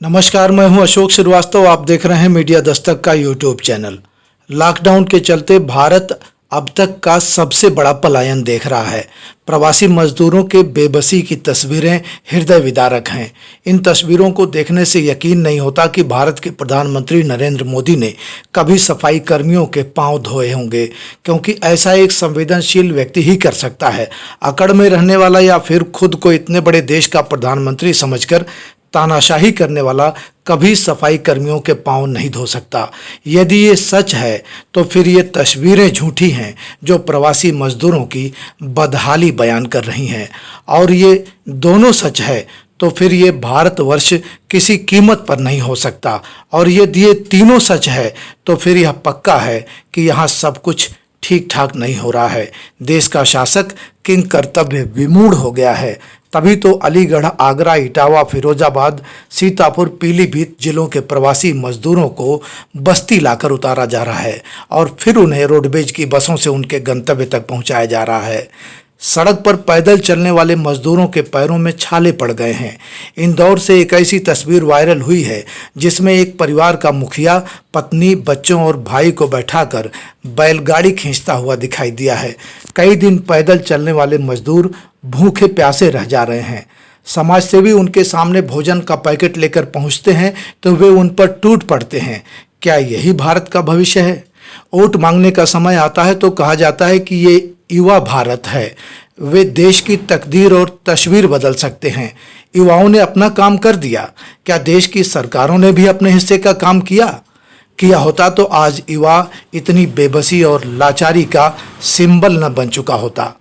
नमस्कार, मैं हूं अशोक श्रीवास्तव। आप देख रहे हैं मीडिया दस्तक का यूट्यूब चैनल। लॉकडाउन के चलते भारत अब तक का सबसे बड़ा पलायन देख रहा है। प्रवासी मजदूरों के बेबसी की तस्वीरें हृदय विदारक हैं। इन तस्वीरों को देखने से यकीन नहीं होता कि भारत के प्रधानमंत्री नरेंद्र मोदी ने कभी सफाई कर्मियों के पांव धोए होंगे, क्योंकि ऐसा एक संवेदनशील व्यक्ति ही कर सकता है। अकड़ में रहने वाला या फिर खुद को इतने बड़े देश का प्रधानमंत्री समझकर तानाशाही करने वाला कभी सफाई कर्मियों के पांव नहीं धो सकता। यदि ये सच है तो फिर ये तस्वीरें झूठी हैं जो प्रवासी मजदूरों की बदहाली बयान कर रही हैं, और ये दोनों सच है तो फिर ये भारतवर्ष किसी कीमत पर नहीं हो सकता, और यदि ये तीनों सच है तो फिर यह पक्का है कि यहाँ सब कुछ ठीक ठाक नहीं हो रहा है। देश का शासक किंग कर्तव्य विमूढ़ हो गया है। तभी तो अलीगढ़, आगरा, इटावा, फिरोजाबाद, सीतापुर, पीलीभीत जिलों के प्रवासी मजदूरों को बस्ती लाकर उतारा जा रहा है और फिर उन्हें रोडवेज की बसों से उनके गंतव्य तक पहुंचाया जा रहा है। सड़क पर पैदल चलने वाले मजदूरों के पैरों में छाले पड़ गए हैं। इंदौर से एक ऐसी तस्वीर वायरल हुई है जिसमें एक परिवार का मुखिया पत्नी, बच्चों और भाई को बैठाकर बैलगाड़ी खींचता हुआ दिखाई दिया है। कई दिन पैदल चलने वाले मजदूर भूखे प्यासे रह जा रहे हैं। समाजसेवी उनके सामने भोजन का पैकेट लेकर पहुंचते हैं तो वे उन पर टूट पड़ते हैं। क्या यही भारत का भविष्य है? वोट मांगने का समय आता है तो कहा जाता है कि ये युवा भारत है, वे देश की तकदीर और तस्वीर बदल सकते हैं। युवाओं ने अपना काम कर दिया। क्या देश की सरकारों ने भी अपने हिस्से का काम किया होता तो आज युवा इतनी बेबसी और लाचारी का सिंबल न बन चुका होता।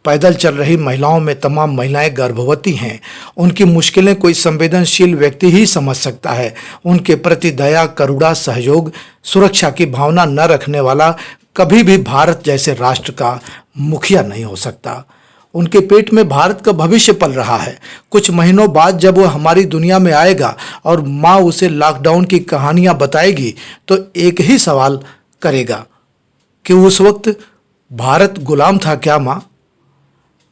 पैदल चल रही महिलाओं में तमाम महिलाएं गर्भवती हैं। उनकी मुश्किलें कोई संवेदनशील व्यक्ति ही समझ सकता है। उनके प्रति दया, करुणा, सहयोग, सुरक्षा की भावना न रखने वाला कभी भी भारत जैसे राष्ट्र का मुखिया नहीं हो सकता। उनके पेट में भारत का भविष्य पल रहा है। कुछ महीनों बाद जब वह हमारी दुनिया में आएगा और माँ उसे लॉकडाउन की कहानियाँ बताएगी तो एक ही सवाल करेगा कि उस वक्त भारत गुलाम था क्या माँ?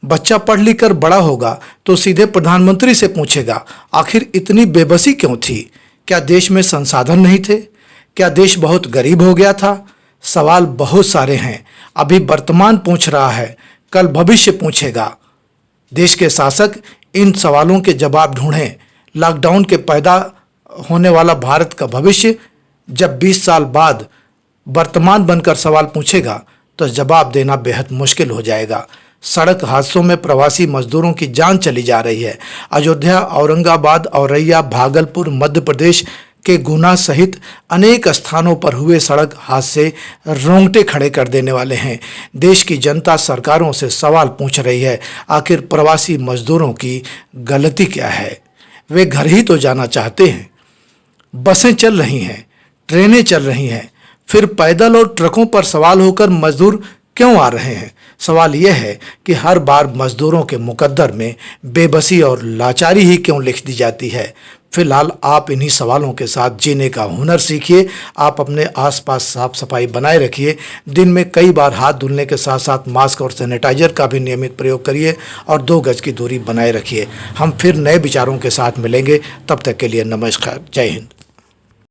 बच्चा पढ़ लिख कर बड़ा होगा तो सीधे प्रधानमंत्री से पूछेगा, आखिर इतनी बेबसी क्यों थी? क्या देश में संसाधन नहीं थे? क्या देश बहुत गरीब हो गया था? सवाल बहुत सारे हैं। अभी वर्तमान पूछ रहा है, कल भविष्य पूछेगा। देश के शासक इन सवालों के जवाब ढूंढें। लॉकडाउन के पैदा होने वाला भारत का भविष्य जब 20 साल बाद वर्तमान बनकर सवाल पूछेगा तो जवाब देना बेहद मुश्किल हो जाएगा। सड़क हादसों में प्रवासी मजदूरों की जान चली जा रही है। अयोध्या, औरंगाबाद, औरैया, भागलपुर, मध्य प्रदेश के गुना सहित अनेक स्थानों पर हुए सड़क हादसे रोंगटे खड़े कर देने वाले हैं। देश की जनता सरकारों से सवाल पूछ रही है, आखिर प्रवासी मजदूरों की गलती क्या है? वे घर ही तो जाना चाहते हैं। बसें चल रही हैं, ट्रेनें चल रही हैं, फिर पैदल और ट्रकों पर सवाल होकर मजदूर क्यों आ रहे हैं? सवाल यह है कि हर बार मजदूरों के मुकद्दर में बेबसी और लाचारी ही क्यों लिख दी जाती है? फिलहाल आप इन्हीं सवालों के साथ जीने का हुनर सीखिए। आप अपने आसपास साफ सफाई बनाए रखिए। दिन में कई बार हाथ धुलने के साथ साथ मास्क और सैनिटाइजर का भी नियमित प्रयोग करिए और 2 गज की दूरी बनाए रखिए। हम फिर नए विचारों के साथ मिलेंगे। तब तक के लिए नमस्कार, जय हिंद।